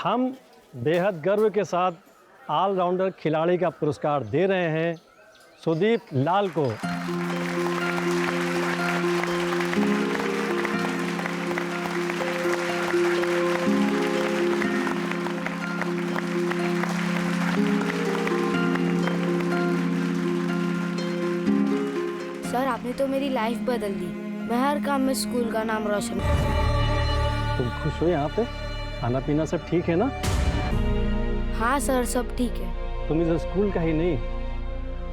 हम बेहद गर्व के साथ ऑलराउंडर खिलाड़ी का पुरस्कार दे रहे हैं सुदीप लाल को। सर, आपने तो मेरी लाइफ बदल दी। मैं हर काम में स्कूल का नाम रोशन करूं। तुम खुश हो यहाँ पे? खाना पीना सब ठीक है ना? हाँ सर, सब ठीक है। तुम इस स्कूल का ही नहीं,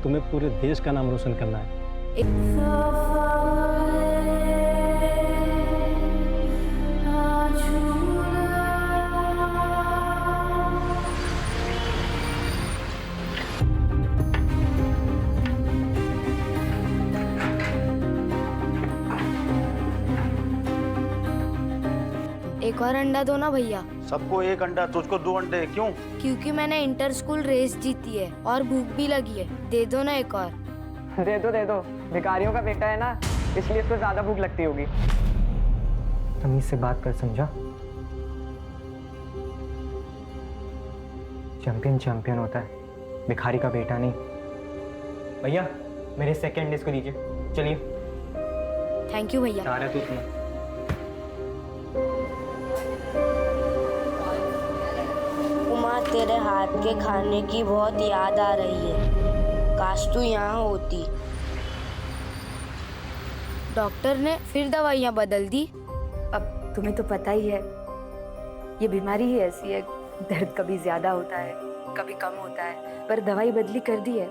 तुम्हें पूरे देश का नाम रोशन करना है। एक और अंडा दो ना भैया। सबको एक अंडा, तुझको 2 अंडे क्यों? क्योंकि मैंने इंटर स्कूल रेस जीती है और भूख भी लगी है। दे दो ना एक और। दे दो, भिखारियों का बेटा है ना, इसलिए इसको ज्यादा भूख लगती होगी। तमीज से बात कर, समझा? चैंपियन होता है, भिखारी का बेटा नहीं। भैया मेरे सेकंड डिश को दीजिए। चलिए। थैंक यू भैया। चाह रहे तू सुनो। उमा, तेरे हाथ के खाने की बहुत याद आ रही है। काश तू यहाँ होती। डॉक्टर ने फिर दवाइयाँ बदल दी। अब तुम्हें तो पता ही है, ये बीमारी ही ऐसी है, दर्द कभी ज्यादा होता है कभी कम होता है, पर दवाई बदली कर दी है।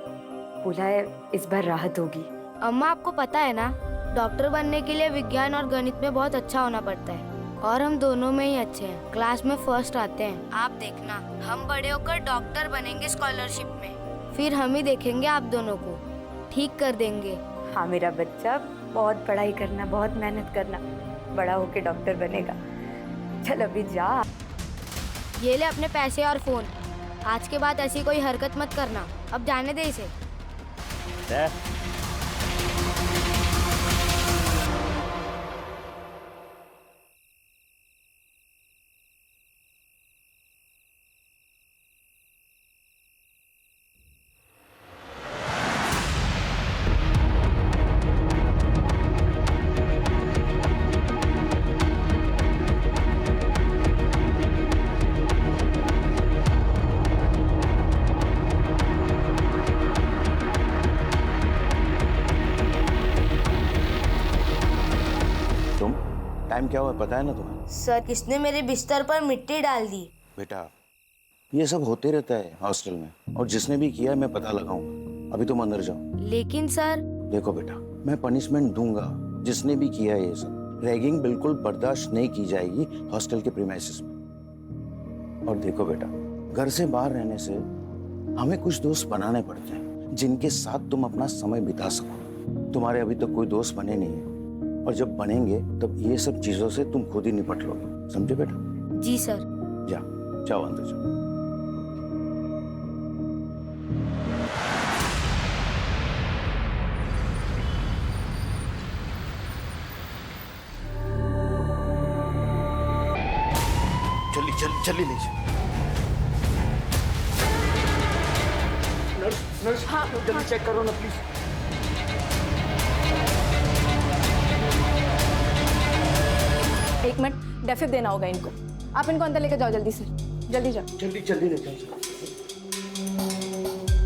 बोला है इस बार राहत होगी। अम्मा, आपको पता है ना, डॉक्टर बनने के लिए विज्ञान और गणित में बहुत अच्छा होना पड़ता है और हम दोनों में ही अच्छे हैं। क्लास में फर्स्ट आते हैं। आप देखना, हम बड़े होकर डॉक्टर बनेंगे स्कॉलरशिप में। फिर हम ही देखेंगे आप दोनों को, ठीक कर देंगे। हाँ मेरा बच्चा, बहुत पढ़ाई करना, बहुत मेहनत करना, बड़ा होके डॉक्टर बनेगा। चल अभी जा। ये ले अपने पैसे और फोन। आज के बाद ऐसी कोई हरकत मत करना। अब जाने दे इसे। टाइम क्या हुआ पता है ना तुम्हें? सर, किसने मेरे बिस्तर पर मिट्टी डाल दी? बेटा, ये सब होते रहता है हॉस्टल में, और जिसने भी किया है मैं पता लगाऊंगा। अभी तुम अंदर जाओ। लेकिन सर। देखो बेटा, मैं पनिशमेंट दूंगा जिसने भी किया है ये सब। रैगिंग बिल्कुल बर्दाश्त नहीं की जाएगी हॉस्टल के प्रीमाइसेस में। और देखो बेटा, घर से बाहर रहने से हमें कुछ दोस्त बनाने पड़ते हैं जिनके साथ तुम अपना समय बिता सको। तुम्हारे अभी तक कोई दोस्त बने नहीं है, और जब बनेंगे तब ये सब चीजों से तुम खुद ही निपट लोगे। समझे बेटा? जी सर। जाओ अंदर जाओ। चली ले जा। नर्स, हाँ, जल्दी चेक करो ना प्लीज। एक मिनट, डेफिब देना होगा इनको। आप इनको अंदर लेकर जाओ जल्दी से। जल्दी जाओ। जल्दी ले जाओ।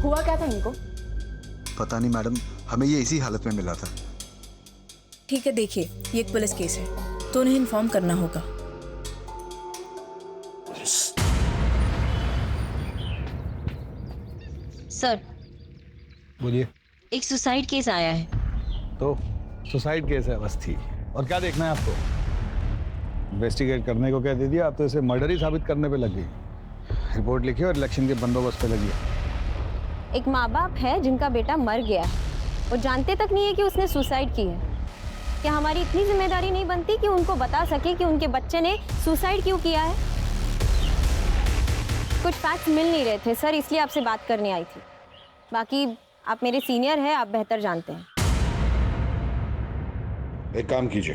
हुआ क्या था इनको? पता नहीं मैडम, हमें ये इसी हालत में मिला था। ठीक है, देखिए ये एक पुलिस केस है तो उन्हें इन्फॉर्म करना होगा। सर, बोलिए। एक सुसाइड केस आया है। तो सुसाइड केस है बस, थी। और क्या देखना है आपको? इन्वेस्टिगेट करने को क्या दे दिया? आप तो इसे मर्डर ही साबित करने पे लग गई। रिपोर्ट लिखी और इलेक्शन के बंदोबस्त पे लगी। एक माँ बाप है जिनका बेटा मर गया है और जानते तक नहीं है कि उसने सुसाइड की है। क्या हमारी इतनी जिम्मेदारी नहीं बनती कि उनको बता सके कि उनके बच्चे ने सुसाइड क्यों किया है? कुछ फैक्ट्स मिल नहीं रहे थे सर, इसलिए आपसे बात करने आई थी। बाकी आप मेरे सीनियर हैं, आप बेहतर जानते हैं। एक काम कीजिए,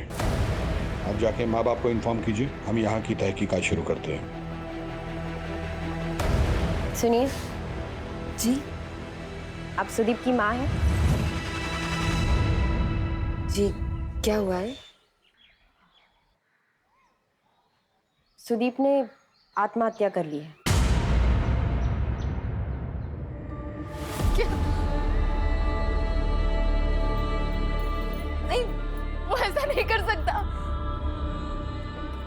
आप जाके माँ बाप को इन्फॉर्म कीजिए, हम यहाँ की तहकीकात शुरू करते हैं। सुनिए, जी आप सुदीप की माँ हैं? जी, क्या हुआ है? सुदीप ने आत्महत्या कर ली है। नहीं, वो ऐसा नहीं कर सकता।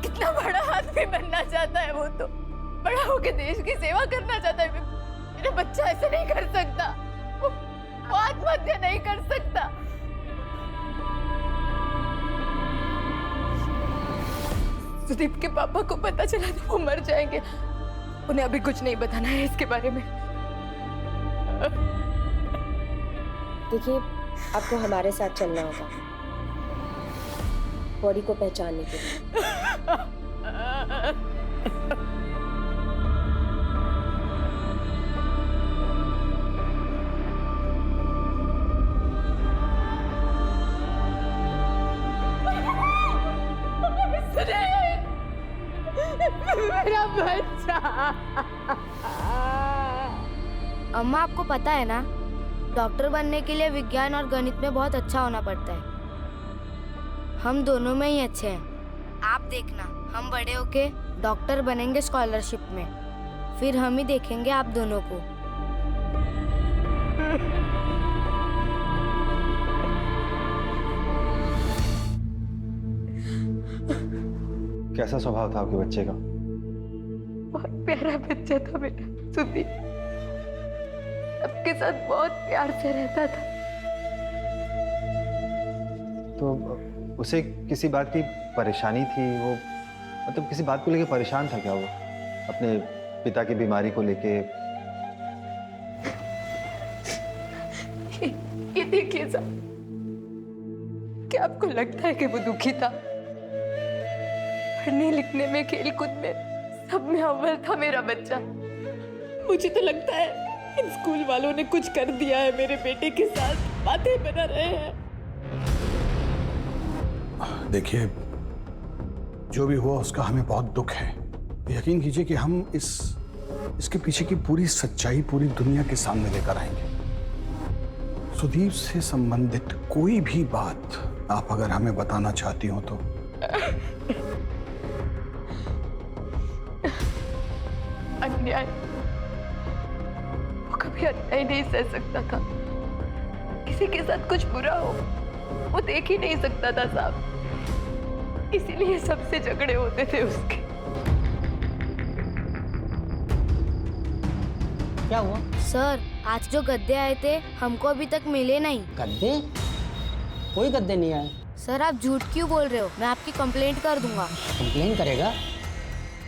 कितना बड़ा आदमी बनना चाहता है वो तो, बड़ा होके देश की सेवा करना चाहता है। मेरा बच्चा ऐसा नहीं कर सकता, वो आत्महत्या नहीं कर सकता। सुदीप के पापा को पता चला तो वो मर जाएंगे। उन्हें अभी कुछ नहीं बताना है इसके बारे में। देखिए, आपको हमारे साथ चलना होगा बॉडी को पहचानने के लिए। मेरा बच्चा। अम्मा, आपको पता है ना, डॉक्टर बनने के लिए विज्ञान और गणित में बहुत अच्छा होना पड़ता है। हम दोनों में ही अच्छे हैं। आप देखना, हम बड़े होके डॉक्टर बनेंगे स्कॉलरशिप में, फिर हम ही देखेंगे आप दोनों को। कैसा स्वभाव था आपके बच्चे का? बहुत प्यारा बच्चा था बेटा सुदीप, सबके साथ बहुत प्यार से रहता था। तो उसे किसी बात की परेशानी थी? वो मतलब किसी बात को लेके परेशान था क्या वो, अपने पिता की बीमारी को लेके? ये देखिए साहब, क्या आपको लगता है कि वो दुखी था? पढ़ने लिखने में, खेल कूद में, सब में अव्वल था मेरा बच्चा। मुझे तो लगता है इन स्कूल वालों ने कुछ कर दिया है मेरे बेटे के साथ, बातें बना रहे हैं। देखिए, जो भी हुआ उसका हमें बहुत दुख है। यकीन कीजिए कि हम इसके पीछे की पूरी सच्चाई पूरी दुनिया के सामने लेकर आएंगे। सुदीप से संबंधित कोई भी बात आप अगर हमें बताना चाहती हो तो। अन्याय, वो कभी अन्याय नहीं सह सकता था। किसी के साथ कुछ बुरा हो वो देख ही नहीं सकता था साहब, इसीलिए सबसे झगड़े होते थे उसके। क्या हुआ? सर, आज जो गद्दे आए थे हमको अभी तक मिले नहीं। गद्दे? कोई गद्दे नहीं आए। सर, आप झूठ क्यों बोल रहे हो? मैं आपकी कंप्लेंट कर दूंगा। कंप्लेन करेगा?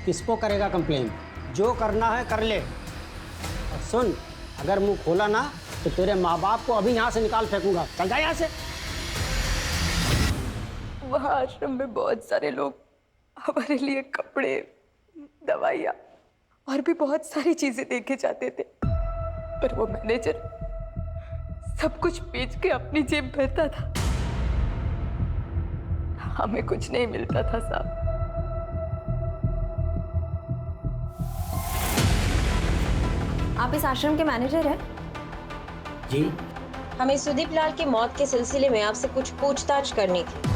किसको करेगा कंप्लेन? जो करना है कर ले। और सुन, अगर मुंह खोला ना तो तेरे माँ बाप को अभी यहाँ से निकाल फेंकूंगा। चल जा यहाँ से। वहाँ आश्रम में बहुत सारे लोग हमारे लिए कपड़े, दवाइयाँ और भी बहुत सारी चीजें देके जाते थे, पर वो मैनेजर सब कुछ बेच के अपनी जेब भरता था। हमें कुछ नहीं मिलता था साहब। आप इस आश्रम के मैनेजर हैं? जी। हमें सुदीप लाल की मौत के सिलसिले में आपसे कुछ पूछताछ करनी थी।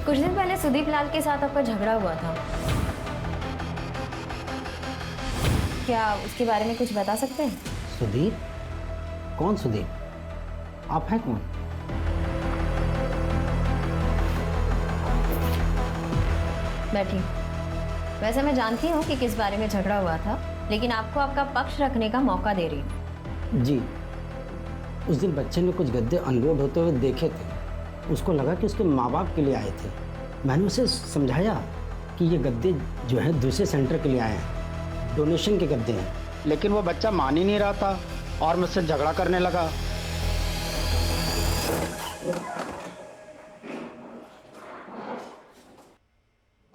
कुछ दिन पहले सुदीप लाल के साथ आपका झगड़ा हुआ था, क्या उसके बारे में कुछ बता सकते हैं? सुदीप? कौन सुदीप? आप हैं कौन? बैठिए। वैसे मैं जानती हूँ कि किस बारे में झगड़ा हुआ था, लेकिन आपको आपका पक्ष रखने का मौका दे रही हूँ। जी, उस दिन बच्चे ने कुछ गद्दे अनलोड होते हुए देखे थे। उसको लगा कि उसके माँ बाप के लिए आए थे। मैंने उसे समझाया कि ये गद्दे जो हैं दूसरे सेंटर के लिए आए हैं, डोनेशन के गद्दे हैं, लेकिन वो बच्चा मान ही नहीं रहा था और मुझसे झगड़ा करने लगा।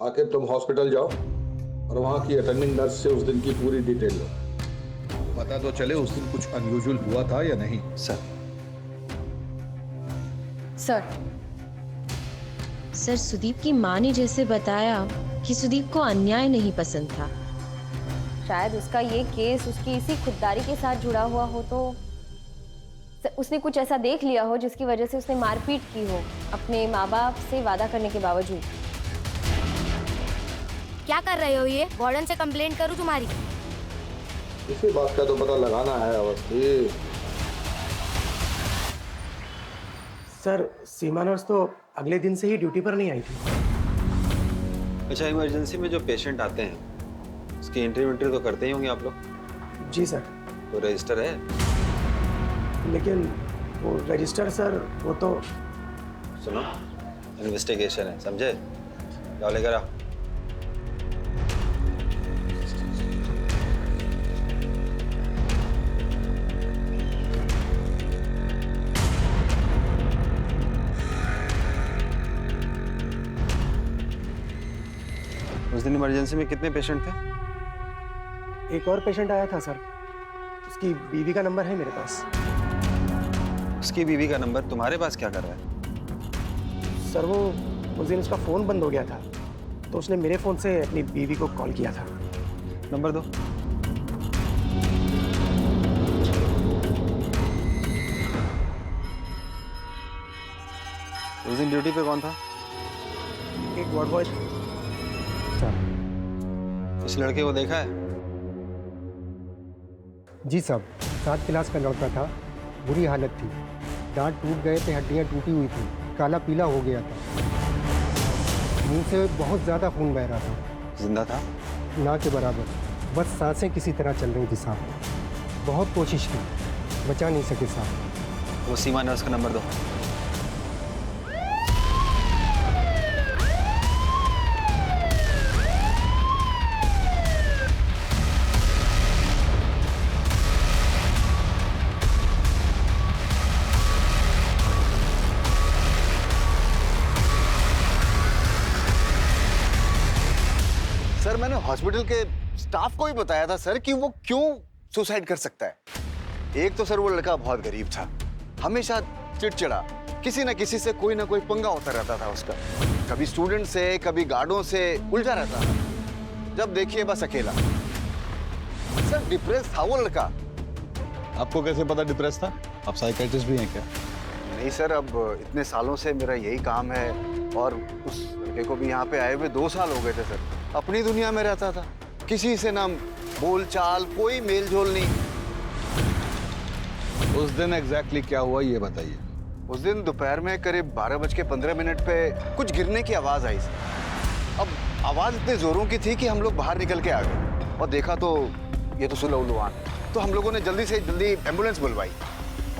आके तुम हॉस्पिटल जाओ और वहाँ की अटेंडिंग नर्स से उस दिन की पूरी डिटेल लो। पता तो चले उस दिन कुछ अनयूजुअल हुआ था या नहीं। सर, सुदीप की माँ ने जैसे बताया कि सुदीप को अन्याय नहीं पसंद था। शायद उसका ये केस उसकी इसी खुददारी के साथ जुड़ा हुआ हो, तो उसने कुछ ऐसा देख लिया हो जिसकी वजह से उसने मारपीट की हो अपने माँ बाप से वादा करने के बावजूद। क्या कर रहे हो ये? वार्डन से कंप्लेंट करूं तुम्हारी? इसी बात का तो पता लगाना है अवस्थी। सर, सीमा नर्स तो अगले दिन से ही ड्यूटी पर नहीं आई थी। अच्छा, इमरजेंसी में जो पेशेंट आते हैं उसकी एंट्री तो करते ही होंगे आप लोग? जी सर। तो रजिस्टर है? लेकिन वो रजिस्टर सर, वो तो सुनो, इन्वेस्टिगेशन है, समझे? जाओ लेकर आओ। उस दिन इमरजेंसी में कितने पेशेंट थे? एक और पेशेंट आया था सर, उसकी बीवी का नंबर है मेरे पास। उसकी बीवी का नंबर तुम्हारे पास क्या कर रहा है? सर, वो उस दिन उसका फोन बंद हो गया था, तो उसने मेरे फोन से अपनी बीवी को कॉल किया था। नंबर दो। उस दिन ड्यूटी पे कौन था? एक वार्ड बॉय था। इस लड़के को देखा है? जी साहब, 7 क्लास का लड़का था, बुरी हालत थी, दांत टूट गए थे, हड्डियां टूटी हुई थी, काला पीला हो गया था, मुंह से बहुत ज़्यादा खून बह रहा था। जिंदा था? ना के बराबर, बस सांसें किसी तरह चल रही थी साहब। बहुत कोशिश की, बचा नहीं सके साहब। वो सीमा नर्स का नंबर दो। सर, मैंने हॉस्पिटल के स्टाफ को ही बताया था सर कि वो क्यों सुसाइड कर सकता है। एक तो सर वो लड़का बहुत गरीब था, हमेशा चिड़चिड़ा, किसी न किसी से कोई ना कोई पंगा होता रहता था उसका, कभी स्टूडेंट से, कभी गार्डों से, उलझा रहता था। जब देखिए बस अकेला। सर, डिप्रेस था वो लड़का। आपको कैसे पता डिप्रेस था? आप साइकियाट्रिस्ट भी हैं क्या? नहीं सर, अब इतने सालों से मेरा यही काम है, और उस लड़के को भी यहाँ पे आए हुए 2 साल हो गए थे सर। अपनी दुनिया में रहता था, किसी से ना बोल चाल, कोई मेल जोल नहीं। उस दिन एग्जैक्टली क्या हुआ ये बताइए। उस दिन दोपहर में करीब 12:15 पे कुछ गिरने की आवाज आई सर। अब आवाज इतने जोरों की थी कि हम लोग बाहर निकल के आ गए और देखा तो ये तो सुलह-उलवान। तो हम लोगों ने जल्दी से जल्दी एम्बुलेंस बुलवाई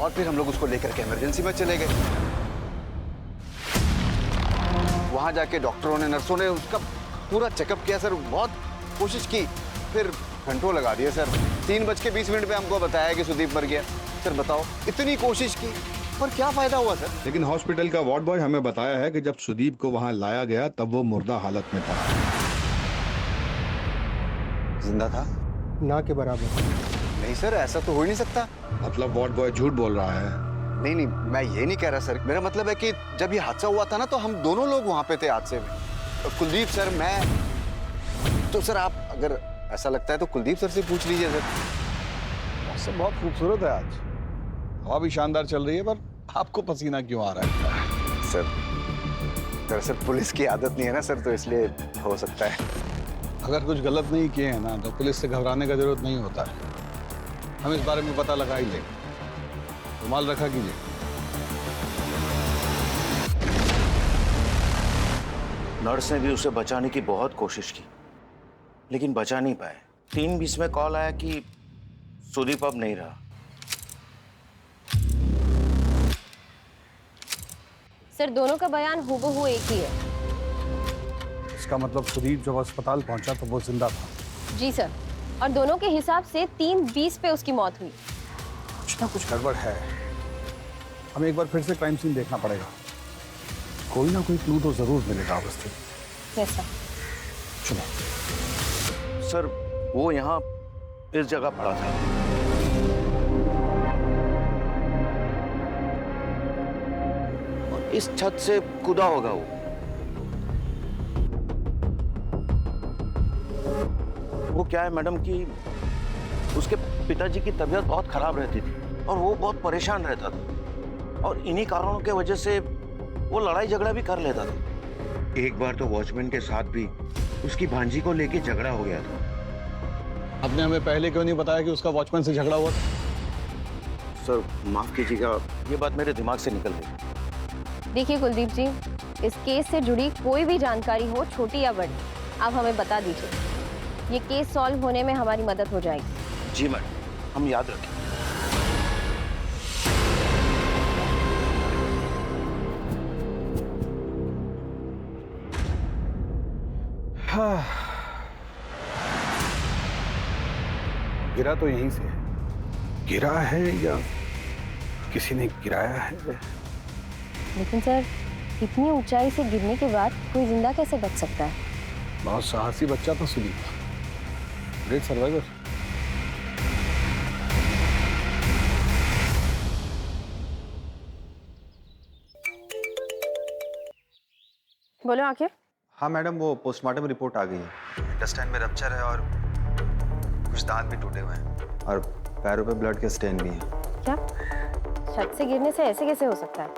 और फिर हम लोग उसको लेकर के इमरजेंसी में चले गए। वहां जाके डॉक्टरों ने, नर्सों ने उसका पूरा चेकअप किया सर, बहुत कोशिश की, फिर घंटों लगा दिए सर। 3:20 पे हमको बताया कि सुदीप मर गया। सर बताओ, इतनी कोशिश की पर क्या फायदा हुआ सर? लेकिन हॉस्पिटल का वार्ड बॉय हमें बताया है कि जब सुदीप को वहां लाया गया तब वो मुर्दा हालत में था। जिंदा था? ना के बराबर। नहीं सर, ऐसा तो हो ही नहीं सकता। मतलब वार्ड बॉय झूठ बोल रहा है? नहीं नहीं, मैं ये नहीं कह रहा सर। मेरा मतलब है कि जब ये हादसा हुआ था ना, तो हम दोनों लोग वहां पे थे हादसे में। कुलदीप सर, मैं तो। सर आप अगर ऐसा लगता है तो कुलदीप सर से पूछ लीजिए सर। मौसम बहुत खूबसूरत है आज, हवा भी शानदार चल रही है, पर आपको पसीना क्यों आ रहा है? सर दरअसल पुलिस की आदत नहीं है ना सर, तो इसलिए हो सकता है। अगर कुछ गलत नहीं किए हैं ना तो पुलिस से घबराने का जरूरत नहीं होता है। हम इस बारे में पता लगा ही लेंगे। रुमाल रखा कीजिए। नर्स ने भी उसे बचाने की बहुत कोशिश की, लेकिन बचा नहीं पाए। 3:20 में कॉल आया कि सुदीप अब नहीं रहा। सर, दोनों का बयान हूबहू एक ही है। इसका मतलब सुदीप जब अस्पताल पहुंचा तो वो जिंदा था? जी सर, और दोनों के हिसाब से 3:20 पे उसकी मौत हुई। कुछ ना कुछ गड़बड़ है। हमें एक बार फिर से क्राइम सीन देखना पड़ेगा। कोई ना कोई क्लू तो जरूर मिलेगा अवस्थी। Yes sir. चलो। सर, वो यहाँ इस जगह पड़ा था। और इस छत से कूदा होगा वो। वो क्या है मैडम कि उसके पिताजी की तबीयत बहुत खराब रहती थी और वो बहुत परेशान रहता था और इन्हीं कारणों के वजह से वो लड़ाई झगड़ा भी कर लेता था। एक बार तो वॉचमैन के साथ भी उसकी भांजी को लेके झगड़ा हो गया था। आपने हमें पहले क्यों नहीं बताया कि उसका वॉचमैन से झगड़ा हुआ था? सर माफ कीजिएगा, ये बात मेरे दिमाग से निकल गई। देखिए कुलदीप जी, इस केस से जुड़ी कोई भी जानकारी हो, छोटी या बड़ी, आप हमें बता दीजिए। ये केस सॉल्व होने में हमारी मदद हो जाएगी। जी मैडम, हम याद रखें। हाँ। गिरा तो यहीं से है। गिरा है या किसी ने गिराया है? लेकिन सर, इतनी ऊंचाई से गिरने के बाद कोई जिंदा कैसे बच सकता है? बहुत साहसी बच्चा था सुदीप, ग्रेट सर्वाइवर। बोलो आखिर। हाँ मैडम, वो पोस्टमार्टम रिपोर्ट आ गई है। इंटेस्टाइन में रप्चर है और कुछ दांत भी टूटे हुए हैं और पैरों पे ब्लड के स्टेन भी हैं। क्या छत से गिरने से ऐसे कैसे हो सकता है?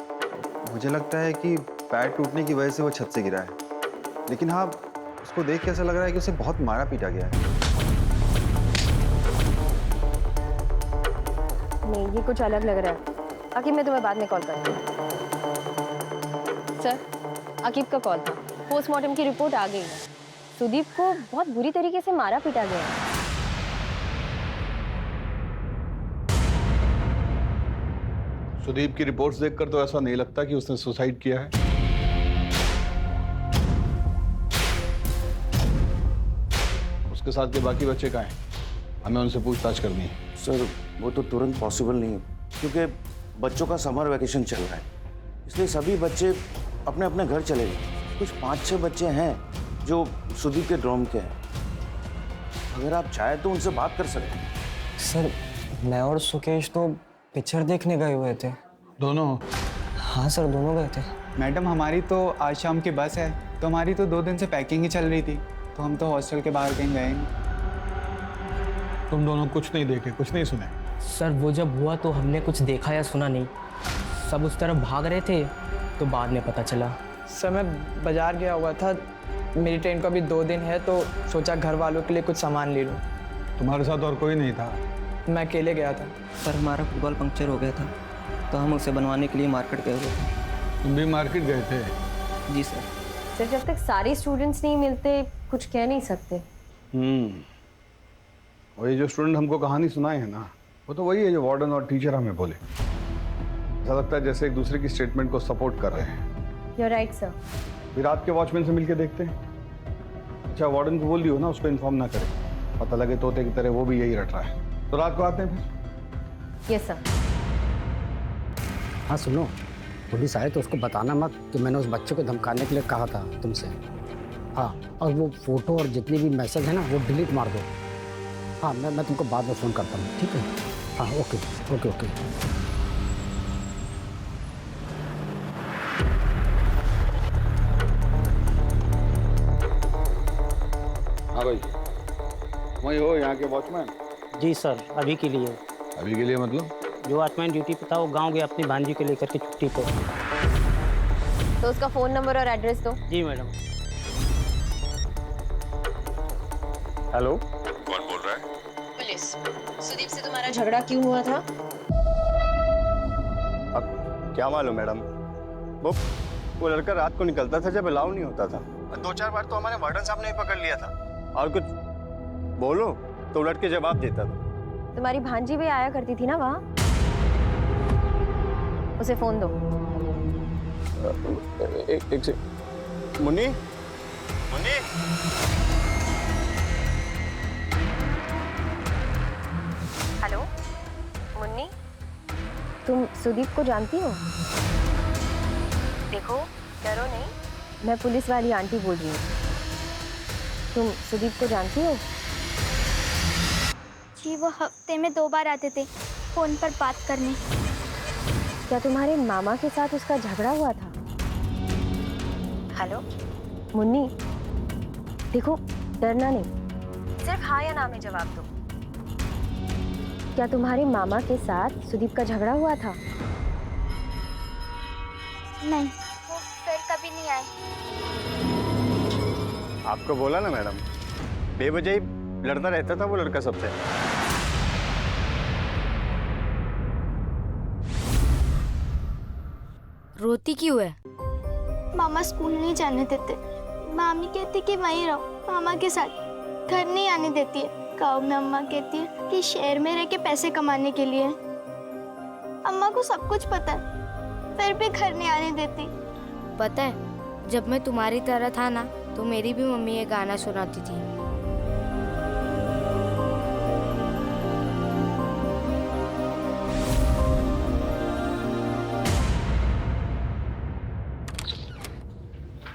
मुझे लगता है कि पैर टूटने की वजह से वो छत से गिरा है, लेकिन हाँ, उसको देख के ऐसा लग रहा है कि उसे बहुत मारा पीटा गया है। नहीं, ये कुछ अलग लग रहा है। आकिब, मैं तुम्हें बाद में कॉल करती हूँ। सर, आकिब का कॉल था। पोस्टमार्टम की रिपोर्ट आ गई है। सुदीप को बहुत बुरी तरीके से मारा पीटा गया है। सुदीप की रिपोर्ट्स देखकर तो ऐसा नहीं लगता कि उसने सुसाइड किया है। उसके साथ के बाकी बच्चे कहाँ हैं? हमें उनसे पूछताछ करनी है। सर वो तो तुरंत पॉसिबल नहीं है क्योंकि बच्चों का समर वैकेशन चल रहा है, इसलिए सभी बच्चे अपने अपने घर चले गए। कुछ 5-6 बच्चे हैं जो सुदीप के ड्रॉम के हैं। अगर आप चाहे तो उनसे बात कर सकते हैं। सर, मैं और सुकेश तो पिक्चर देखने गए हुए थे। दोनों? हाँ सर, दोनों गए थे। मैडम, हमारी तो आज शाम की बस है, तो हमारी तो 2 दिन से पैकिंग ही चल रही थी, तो हम तो हॉस्टल के बाहर कहीं गए नहीं। तुम दोनों कुछ नहीं देखे, कुछ नहीं सुने? सर, वो जब हुआ तो हमने कुछ देखा या सुना नहीं। सब उस तरफ भाग रहे थे तो बाद में पता चला। सर, मैं बाजार गया हुआ था, मेरी ट्रेन को अभी 2 दिन है, तो सोचा घर वालों के लिए कुछ सामान ले लूँ। तुम्हारे साथ और कोई नहीं था? मैं अकेले गया था। सर, हमारा फुटबॉल पंक्चर हो गया था, तो हम उसे बनवाने के लिए मार्केट गए हुए थे। तुम भी मार्केट गए थे? जी सर। सर, जब तक सारे स्टूडेंट्स नहीं मिलते कुछ कह नहीं सकते। और ये जो स्टूडेंट हमको कहानी सुनाए हैं ना, वो तो वही है जो वार्डन और टीचर हमें बोले। ऐसा लगता है जैसे एक दूसरे की स्टेटमेंट को सपोर्ट कर रहे हैं। You're right, sir. फिर रात के वॉचमैन से मिलके देखते हैं। अच्छा, वार्डन को बोल दियो ना उसको इन्फॉर्म ना करे, पता लगे तोते की तरह वो भी यही रट रहा है। तो रात को आते हैं फिर। Yes, sir. हाँ सुनो, पुलिस आए तो उसको बताना मत कि मैंने उस बच्चे को धमकाने के लिए कहा था तुमसे। हाँ, और वो फोटो और जितने भी मैसेज है ना वो डिलीट मार दो। हाँ, मैं तुमको बाद में फ़ोन करता हूँ, ठीक है? हाँ, ओके ओके ओके। हाँ भाई, वही हो यहाँ के वॉचमैन? जी सर, अभी के लिए। अभी के लिए मतलब? जो वॉचमैन ड्यूटी पे था वो गांव गया अपनी भांजी को लेकर के छुट्टी पर। तो उसका फ़ोन नंबर और एड्रेस दो। जी मैडम। हेलो, कौन बोल रहा है? पुलिस। सुदीप से तुम्हारा झगड़ा क्यों हुआ था? अब क्या मालूम मैडम, वो लड़का रात को निकलता था जब अलाउ नहीं होता था। 2-4 बार तो हमारे वार्डन साहब ने ही पकड़ लिया था, और कुछ बोलो तो उलट के जवाब देता था। तुम्हारी भांजी भी आया करती थी ना वहाँ? उसे फोन दो। एक से मुन्नी, मुन्नी। हेलो मुन्नी, तुम सुदीप को जानती हो? देखो, डरो नहीं, मैं पुलिस वाली आंटी बोल रही हूँ। तुम सुदीप को जानती हो? जी, वो हफ्ते में 2 बार आते थे फोन पर बात करने। क्या तुम्हारे मामा के साथ उसका झगड़ा हुआ था? हेलो मुन्नी, देखो डरना नहीं, सिर्फ हाँ या ना में जवाब दो। क्या तुम्हारे मामा के साथ सुदीप का झगड़ा हुआ था? नहीं, वो फिर कभी नहीं आए। आपको बोला ना मैडम, बेवजह ही लड़ता रहता था वो लड़का सबसे। रोती क्यों है? मामा स्कूल नहीं जाने देते। मामी कहती कि वहीं रहो मामा के साथ, घर नहीं आने देती है। गाँव में अम्मा कहती है कि शहर में रह के पैसे कमाने के लिए। अम्मा को सब कुछ पता है, फिर भी घर नहीं आने देती। पता है, जब मैं तुम्हारी तरह था ना, तो मेरी भी मम्मी ये गाना सुनाती थी।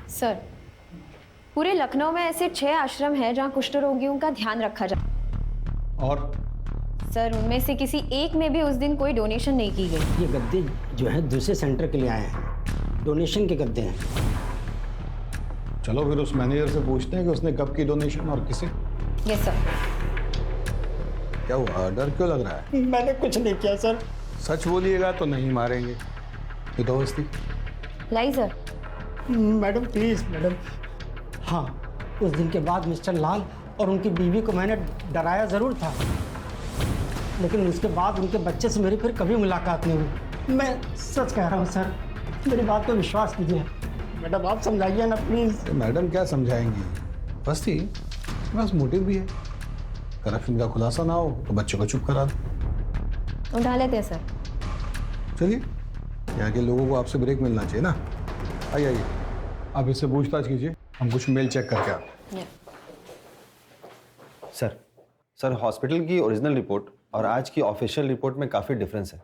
सर, पूरे लखनऊ में ऐसे 6 आश्रम हैं जहां कुष्ठ रोगियों का ध्यान रखा जाता। और सर, उनमें से किसी एक में भी उस दिन कोई डोनेशन नहीं की गई। ये गद्दे जो है दूसरे सेंटर के लिए आए हैं, डोनेशन के गद्दे हैं। चलो फिर उस मैनेजर से पूछते हैं कि उसने कब की डोनेशन और किसे। Yes sir. क्या हुआ, डर क्यों लग रहा है? मैंने कुछ नहीं किया सर। सच बोलिएगा तो नहीं मारेंगे। ये तो हस्ती लाई सर। Madam please madam. हाँ, उस दिन के बाद मिस्टर लाल और उनकी बीवी को मैंने डराया ज़रूर था, लेकिन उसके बाद उनके बच्चे से मेरी फिर कभी मुलाकात नहीं हुई। मैं सच कह रहा हूँ सर, मेरी बात पे विश्वास कीजिए। मैडम आप समझाइए ना प्लीज़। मैडम क्या समझाएंगी? बस ही बस मोटिव भी है, करप्शन का खुलासा ना हो तो बच्चों को चुप करा दो। उठा लेते हैं सर। चलिए, यहाँ के लोगों को आपसे ब्रेक मिलना चाहिए ना। आइए आप इससे पूछताछ कीजिए, हम कुछ मेल चेक करके आते हैं। सर हॉस्पिटल की ओरिजिनल रिपोर्ट और आज की ऑफिशियल रिपोर्ट में काफ़ी डिफरेंस है।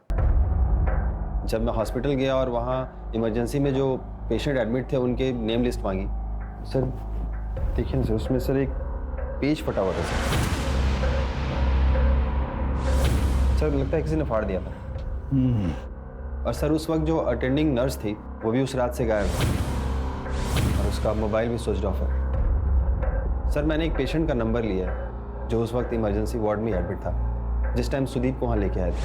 जब मैं हॉस्पिटल गया और वहाँ इमरजेंसी में जो पेशेंट एडमिट थे उनके नेम लिस्ट मांगी, सर देखिए ना सर, उसमें सर एक पेज फटा हुआ था सर लगता है किसी ने फाड़ दिया था। और सर उस वक्त जो अटेंडिंग नर्स थी वो भी उस रात से गायब है और उसका मोबाइल भी स्विच ऑफ है। सर मैंने एक पेशेंट का नंबर लिया है जो उस वक्त इमरजेंसी वार्ड में एडमिट था, जिस टाइम सुदीप को वहाँ लेके आए थे।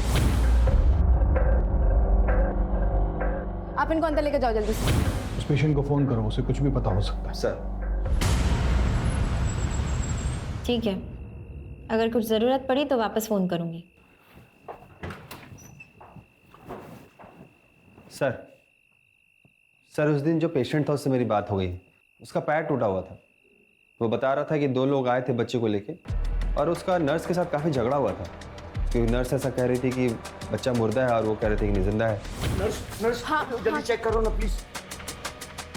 आप इनको अंदर लेकर जाओ जल्दी से। उस पेशेंट को फोन करो, उसे कुछ भी पता हो सकता है। सर ठीक है, अगर कुछ ज़रूरत पड़ी तो वापस फ़ोन करूँगी। सर उस दिन जो पेशेंट था उससे मेरी बात हो गई। उसका पैर टूटा हुआ था। वो बता रहा था कि 2 लोग आए थे बच्चे को लेके और उसका नर्स के साथ काफ़ी झगड़ा हुआ था, क्योंकि नर्स ऐसा कह रही थी कि बच्चा मुर्दा है और वो कह रहे थे कि नहीं जिंदा है। नर्स हाँ, जल्दी चेक करो ना प्लीज।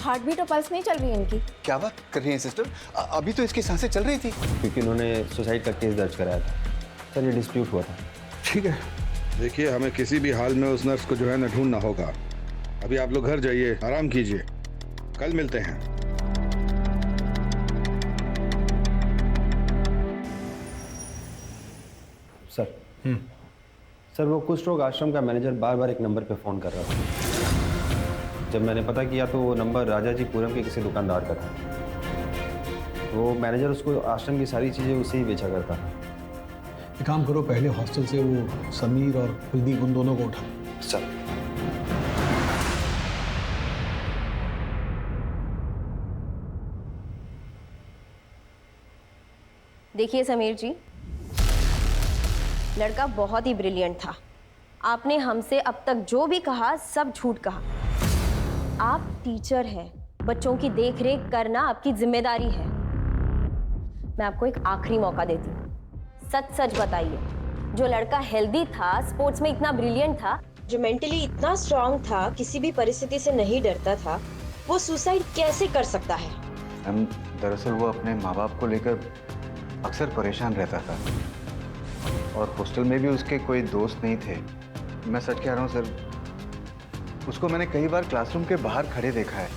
हार्ट बीट और पल्स नहीं चल रही है इनकी। क्या बात कर रही हैं सिस्टर? अभी तो इसकी सांसें चल रही थी। क्योंकि उन्होंने सुसाइड का केस दर्ज कराया था। सर ये डिस्प्यूट हुआ था। ठीक है, देखिए हमें किसी भी हाल में उस नर्स को जो है ना ढूंढना होगा। अभी आप लोग घर जाइए, आराम कीजिए, कल मिलते हैं। सर वो कुष्ठ रोग आश्रम का मैनेजर बार बार एक नंबर पे फ़ोन कर रहा था। जब मैंने पता किया तो वो नंबर राजाजीपुरम के किसी दुकानदार का था। वो मैनेजर उसको आश्रम की सारी चीज़ें उसे ही बेचा करता। एक काम करो, पहले हॉस्टल से वो समीर और कुलदीप उन दोनों को उठा। सर देखिए समीर जी, लड़का बहुत ही ब्रिलियंट था। आपने हमसे अब तक जो भी कहा सब झूठ कहा। आप टीचर हैं, बच्चों की देखरेख करना आपकी जिम्मेदारी है। मैं आपको एक आखिरी मौका देती हूँ, सच सच बताइए, जो लड़का हेल्दी था, स्पोर्ट्स में इतना ब्रिलियंट था, जो मेंटली इतना स्ट्रांग था, किसी भी परिस्थिति से नहीं डरता था, वो सुसाइड कैसे कर सकता है? हम दरअसल वो अपने माँ बाप को लेकर अक्सर परेशान रहता था और हॉस्टल में भी उसके कोई दोस्त नहीं थे। मैं सच कह रहा हूँ सर, उसको मैंने कई बार क्लासरूम के बाहर खड़े देखा है।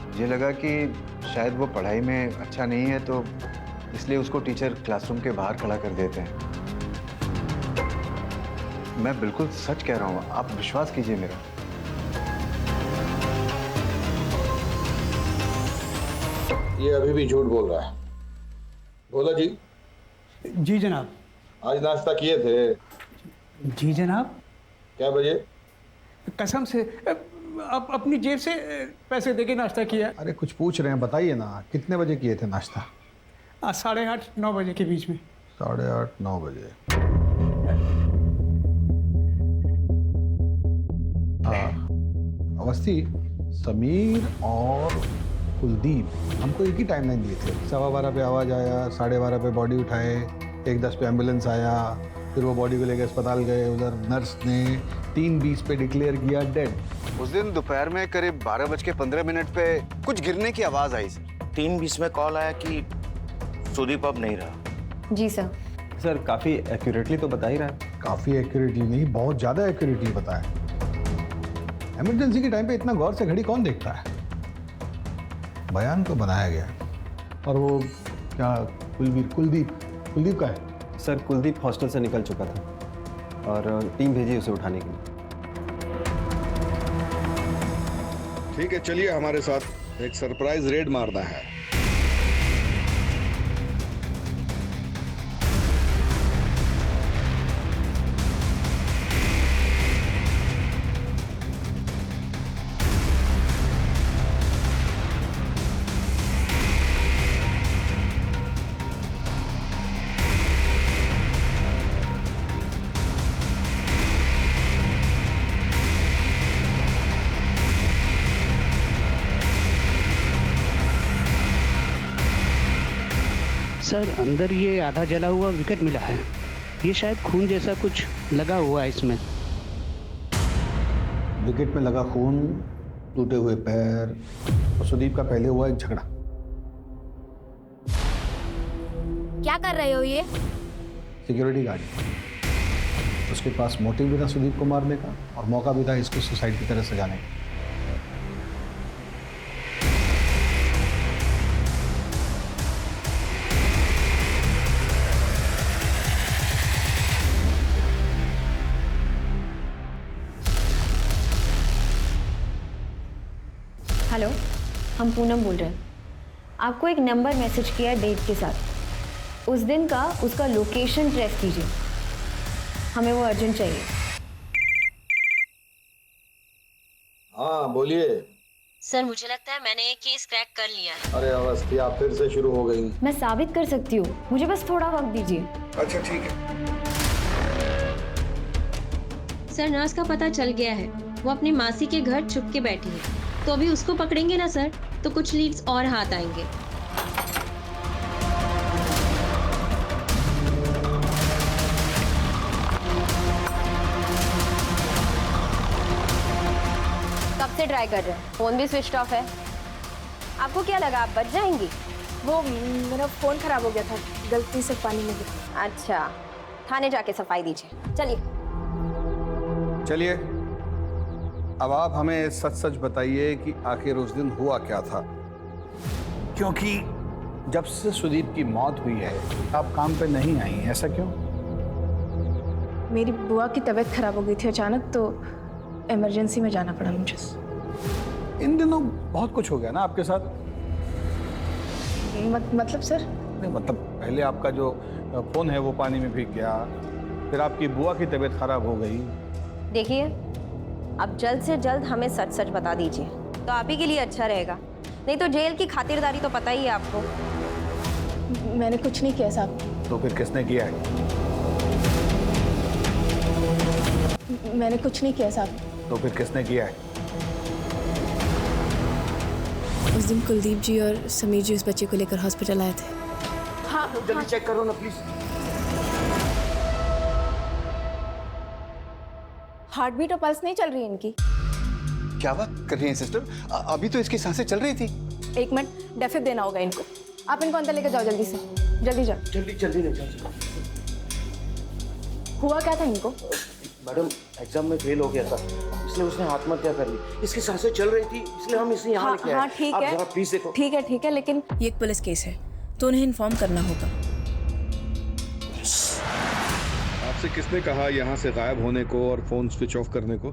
मुझे लगा कि शायद वो पढ़ाई में अच्छा नहीं है, तो इसलिए उसको टीचर क्लासरूम के बाहर खड़ा कर देते हैं। मैं बिल्कुल सच कह रहा हूँ, आप विश्वास कीजिए मेरा। ये अभी भी झूठ बोल रहा है। बोला जी। जी जनाब। आज नाश्ता किए थे? जी जनाब। क्या बजे? कसम से अपनी जेब से पैसे देके नाश्ता किया। अरे कुछ पूछ रहे हैं, बताइए ना, कितने बजे किए थे नाश्ता? 8:30-9 बजे के बीच में। 8:30-9 बजे। हाँ अवस्थी, समीर और कुलदीप हमको एक ही टाइम लाइन दिए थे। 12:15 पे आवाज आया, 12:30 पे बॉडी उठाए, 1:10 पे एम्बुलेंस आया, फिर वो बॉडी को लेकर अस्पताल गए। उधर नर्स ने 3:20 पे डिक्लेयर किया डेड। उस दिन दोपहर में करीब 12:15 पे कुछ गिरने की आवाज आई सर। 3:20 में कॉल आया कि सुदीप अब नहीं रहा। जी सर। सर काफ़ी एक्यूरेटली तो बता ही रहा है। काफ़ी एक्यूरेटली नहीं, बहुत ज़्यादा एक्यूरेटली बताया। इमरजेंसी के टाइम पे इतना गौर से घड़ी कौन देखता है? बयान तो बनाया गया। और वो क्या कुलदीप का है? सर कुलदीप हॉस्टल से निकल चुका था और टीम भेजी उसे उठाने के लिए। ठीक है, चलिए हमारे साथ एक सरप्राइज रेड मारना है। सर अंदर ये आधा जला हुआ विकेट मिला है, ये शायद खून जैसा कुछ लगा हुआ है इसमें। विकेट में लगा खून, टूटे हुए पैर और सुदीप का पहले हुआ एक झगड़ा। क्या कर रहे हो ये? Security guard. उसके पास मोटिव भी था सुदीप को मारने का और मौका भी था इसको सुसाइड की तरह सजाने का। हेलो, हम पूनम बोल रहे हैं। आपको एक नंबर मैसेज किया है डेट के साथ। उस दिन का उसका लोकेशन ट्रेस कीजिए, हमें वो अर्जेंट चाहिए। हाँ बोलिए। सर मुझे लगता है मैंने ये केस क्रैक कर लिया है। अरे अवस्थी, आप फिर से शुरू हो गई। मैं साबित कर सकती हूँ, मुझे बस थोड़ा वक्त दीजिए। अच्छा ठीक है। सर नर्स का पता चल गया है, वो अपनी मासी के घर छुप के बैठी है। तो अभी उसको पकड़ेंगे ना सर, तो कुछ लीड्स और हाथ आएंगे। कब से ट्राई कर रहे हैं? फोन भी स्विच ऑफ है। आपको क्या लगा आप बच जाएंगी? वो मेरा फोन खराब हो गया था, गलती से पानी में गिरा। अच्छा, थाने जाके सफाई दीजिए। चलिए चलिए, अब आप हमें सच सच बताइए कि आखिर उस दिन हुआ क्या था, क्योंकि जब से सुदीप की मौत हुई है आप काम पे नहीं आई, ऐसा क्यों? मेरी बुआ की तबीयत खराब हो गई थी अचानक, तो इमरजेंसी में जाना पड़ा मुझे। इन दिनों बहुत कुछ हो गया ना आपके साथ। मतलब सर? नहीं मतलब पहले आपका जो फोन है वो पानी में भीग गया, फिर आपकी बुआ की तबीयत खराब हो गई। देखिए, अब जल्द से जल्द हमें सच सच बता दीजिए, तो आप ही के लिए अच्छा रहेगा। नहीं तो जेल की खातिरदारी तो पता ही है आपको। मैंने कुछ नहीं किया साहब। तो फिर किसने किया है? मैंने कुछ नहीं किया साहब। तो फिर किसने किया है? उस दिन कुलदीप जी और समीर जी उस बच्चे को लेकर हॉस्पिटल आए थे। हाँ जल्दी चेक करो ना प्लीज। हार्ट बीट और पल्स नहीं चल रही है इनकी। क्या बात कर रही हैं सिस्टर? अभी तो इसकी सांसें चल रही थी। 1 मिनट, डेफिब देना होगा इनको। आप इनको अंदर लेकर जाओ जल्दी से, जल्दी जाओ। जल्दी ले जाओ। हुआ क्या था इनको? मैडम एग्जाम में फेल हो गया था, इसलिए उसने आत्महत्या कर ली। इसकी सांसें चल रही थी, इसलिए हम इसे यहाँ लेके आए। हाँ ठीक है, आप जरा प्लीज देखो। ठीक है, लेकिन ये एक पुलिस केस है, तो उन्हें इन्फॉर्म करना होगा। आपसे किसने कहा यहाँ से गायब होने को और फोन स्विच ऑफ करने को?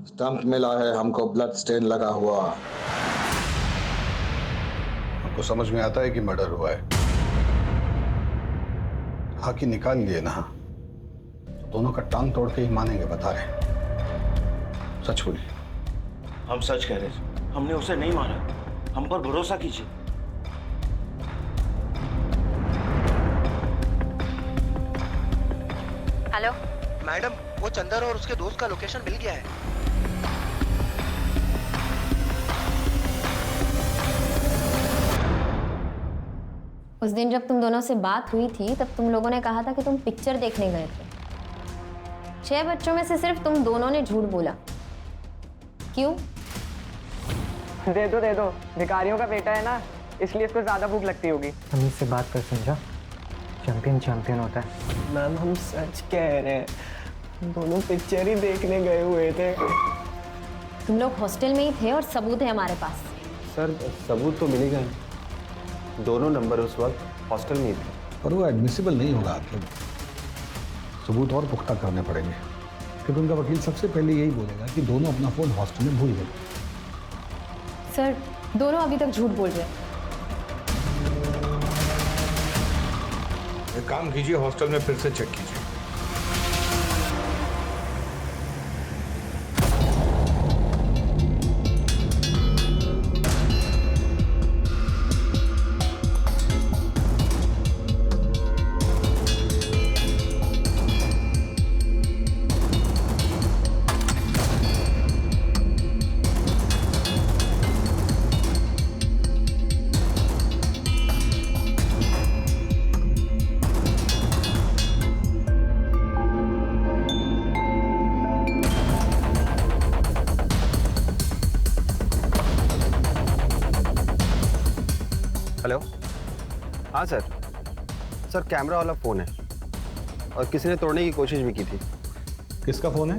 स्टंप मिला है हमको, ब्लड स्टेन लगा हुआ। सबको समझ में आता है कि मर्डर हुआ है। हाँ कि निकाल लिए ना, तो दोनों का टांग तोड़ के ही मानेंगे, बता रहे। सच बोलिए। हम सच कह रहे हैं, हमने उसे नहीं मारा, हम पर भरोसा कीजिए। हेलो मैडम, वो चंदर और उसके दोस्त का लोकेशन मिल गया है। उस दिन जब तुम दोनों से बात हुई थी तब तुम लोगों ने कहा था कि तुम पिक्चर देखने गए थे। 6 बच्चों में से सिर्फ तुम दोनों ने झूठ बोला, क्यों? दे दो, भिखारियों का बेटा है ना, इसलिए इसको ज्यादा भूख लगती होगी। हम इससे बात कर, समझा? चैंपियन होता है। मैम हम सच कह रहे हैं, दोनों पिक्चर ही देखने गए हुए थे। तुम लोग हॉस्टल में ही थे और सबूत है हमारे पास। सर सबूत तो मिल ही गए, दोनों नंबर उस वक्त हॉस्टल में ही थे। पर वो एडमिसिबल नहीं होगा आपके, सबूत और पुख्ता करने पड़ेंगे, क्योंकि उनका वकील सबसे पहले यही बोलेगा कि दोनों अपना फोन हॉस्टल में भूल गए। सर दोनों अभी तक झूठ बोल रहे हैं। एक काम कीजिए, हॉस्टल में फिर से चेक कीजिए। हेलो, हाँ सर कैमरा वाला फ़ोन है और किसी ने तोड़ने की कोशिश भी की थी। किसका फोन है?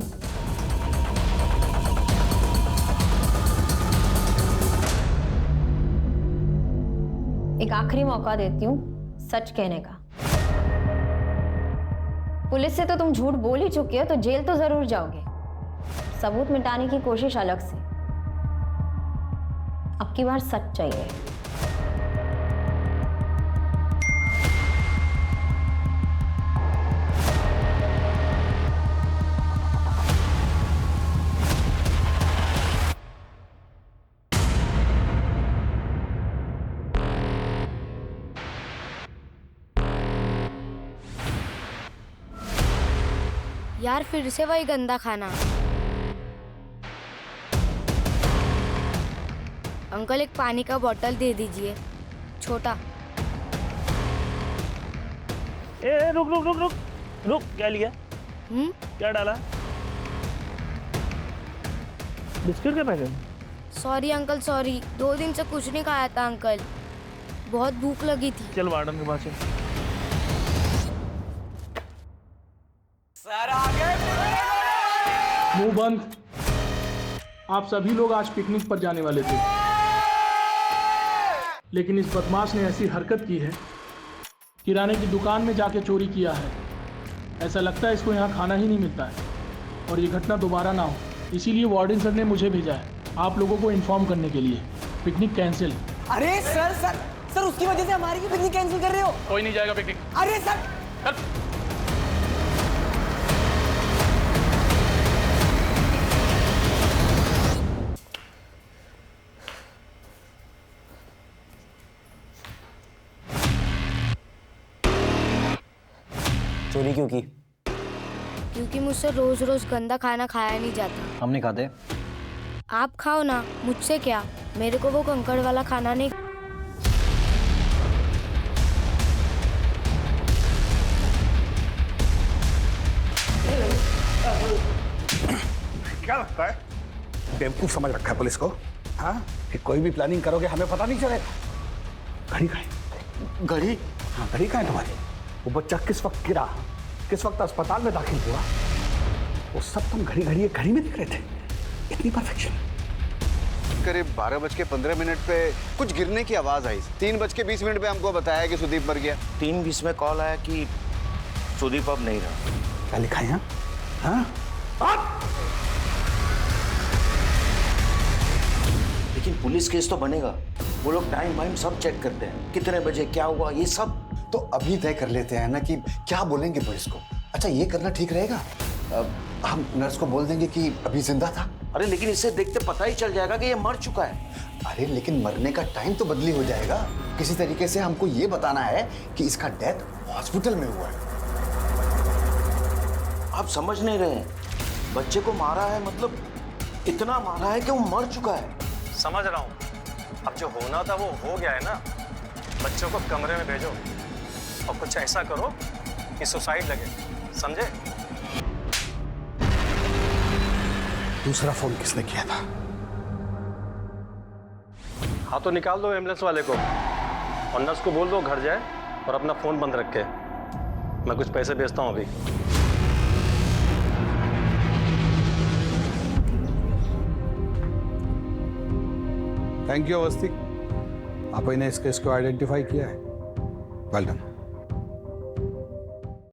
एक आखिरी मौका देती हूँ सच कहने का। पुलिस से तो तुम झूठ बोल ही चुके हो, तो जेल तो जरूर जाओगे। सबूत मिटाने की कोशिश अलग से। अब की बार सच चाहिए। यार फिर से वही गंदा खाना। अंकल एक पानी का बोतल दे दीजिए, छोटा। ए रुक रुक रुक रुक रुक, क्या लिया? क्या डाला? बिस्किट का पैकेट? सॉरी अंकल सॉरी, 2 दिन से कुछ नहीं खाया था अंकल, बहुत भूख लगी थी। चल वार्डन के पास चल। मुंह बंद। आप सभी लोग आज पिकनिक पर जाने वाले थे, लेकिन इस बदमाश ने ऐसी हरकत की है, किराने की दुकान में जाके चोरी किया है। ऐसा लगता है इसको यहाँ खाना ही नहीं मिलता है, और ये घटना दोबारा ना हो, इसीलिए वार्डन सर ने मुझे भेजा है आप लोगों को इन्फॉर्म करने के लिए। Picnic cancel. अरे सर सर सर, उसकी वजह से हमारी भी पिकनिक कैंसिल कर रहे हो? कोई नहीं जाएगा पिकनिक। अरे सर चोरी क्यों की? क्योंकि मुझसे रोज रोज गंदा खाना खाया नहीं जाता। हमने खा दे। आप खाओ ना, मुझसे क्या, मेरे को वो कंकड़ वाला खाना नहीं। क्या लगता है बेवकूफ समझ रखा है पुलिस को? हाँ, कि कोई भी प्लानिंग करोगे हमें पता नहीं चलेगा। घड़ी कहाँ है? घड़ी? हाँ, घड़ी कहाँ है तुम्हारी? वो बच्चा किस वक्त गिरा, किस वक्त अस्पताल में दाखिल हुआ, वो सब तुम घड़ी में दिख रहे थे। इतनी परफेक्शन। करीब 12:15 पे कुछ गिरने की आवाज आई। 3:20 पे हमको बताया कि सुदीप मर गया। 3:20 में कॉल आया कि सुदीप अब नहीं रहा। क्या लिखा है यहाँ? हाँ? लेकिन पुलिस केस तो बनेगा। वो लोग टाइम वाइम सब चेक करते हैं, कितने बजे क्या हुआ ये सब। तो अभी तय कर लेते हैं ना कि क्या बोलेंगे पुलिस को। अच्छा, ये करना ठीक रहेगा। हम नर्स को बोल देंगे कि अभी जिंदा था। अरे लेकिन इससे देखते पता ही चल जाएगा कि ये मर चुका है। अरे लेकिन मरने का टाइम तो बदली हो जाएगा। किसी तरीके से हमको ये बताना है कि इसका डेथ हॉस्पिटल में हुआ है। आप समझ नहीं रहे हैं, बच्चे को मारा है मतलब इतना मारा है कि वो मर चुका है। समझ रहा हूँ, अब जो होना था वो हो गया है ना। बच्चों को कमरे में भेजो और कुछ ऐसा करो कि सुसाइड लगे, समझे? दूसरा फोन किसने किया था? हाँ तो निकाल दो एम्बुलेंस वाले को और नर्स को बोल दो घर जाए और अपना फोन बंद रखे। मैं कुछ पैसे भेजता हूँ अभी। थैंक यू अवस्थी, आपने इस केस को आइडेंटिफाई किया है। Well done.